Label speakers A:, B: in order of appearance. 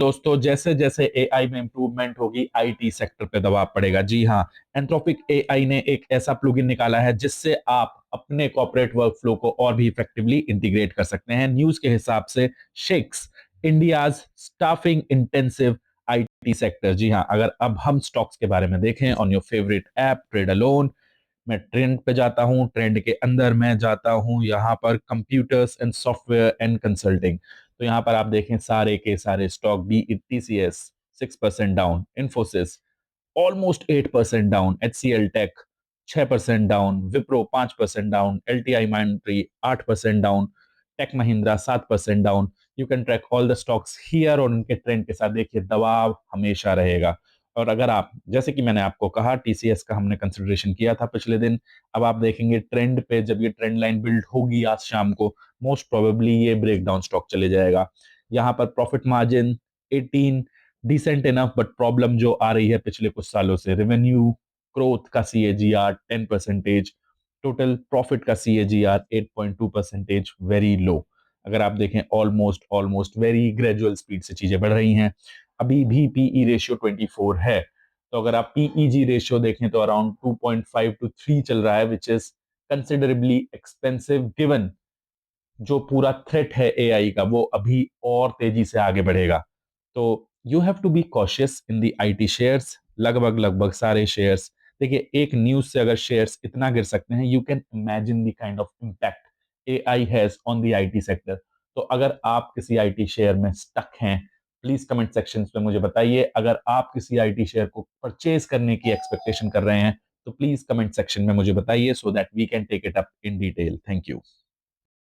A: दोस्तों, जैसे जैसे एआई में इंप्रूवमेंट होगी, आईटी सेक्टर पे दबाव पड़ेगा। जी हाँ, एंथ्रोपिक एआई ने एक ऐसा प्लगइन निकाला है जिससे आप अपने कॉर्पोरेट वर्कफ्लो को और भी इफेक्टिवली इंटीग्रेट कर सकते हैं। न्यूज के हिसाब से shakes India's staffing intensive IT sector. जी हाँ, अगर अब हम स्टॉक्स के बारे में देखें on your favourite app trade alone, मैं ट्रेंड पे जाता हूँ, ट्रेंड के अंदर मैं जाता हूँ यहाँ पर computers and software and consulting. तो यहाँ पर आप देखें सारे के सारे stock, be it TCS 6% down, Infosys almost 8% down, HCL tech 6% down, Wipro 5% down, LTI Mindtree 8% down, tech Mahindra 7% down. You can track all the stocks here और उनके ट्रेंड के साथ देखिए दबाव हमेशा रहेगा। और अगर आप, जैसे कि मैंने आपको कहा, टीसीएस का हमने कंसिडरेशन किया था पिछले दिन, अब आप देखेंगे ट्रेंड पे जब ये ट्रेंड लाइन बिल्ड होगी आज शाम को, मोस्ट प्रोबेबली ये ब्रेक डाउन स्टॉक चले जाएगा। यहाँ पर profit margin 18, decent enough, but problem जो आ रही है पिछले कुछ सालों से, रेवेन्यू ग्रोथ का सीएजीआर 10%, टोटल प्रॉफिट का सीएजीआर 8.2%, वेरी लो। अगर आप देखें almost almost very gradual speed से चीजें बढ़ रही हैं। अभी भी पीई रेशियो 24 है, तो अगर आप पीईजी रेशियो देखें तो अराउंड 2.5 to 3 चल रहा है, which is considerably expensive given जो पूरा थ्रेट है एआई का वो अभी और तेजी से आगे बढ़ेगा। तो you have to be cautious in the IT shares. लगभग लगभग सारे शेयर्स, देखिए एक न्यूज से अगर शेयर्स इतना गिर सकते हैं, you can imagine the kind of impact AI has on the IT sector. तो अगर आप किसी आईटी शेयर में स्टक हैं, प्लीज कमेंट सेक्शन में मुझे बताइए। अगर आप किसी आईटी शेयर को परचेज करने की एक्सपेक्टेशन कर रहे हैं तो प्लीज कमेंट सेक्शन में मुझे बताइए, so that we can take it up in detail. Thank you.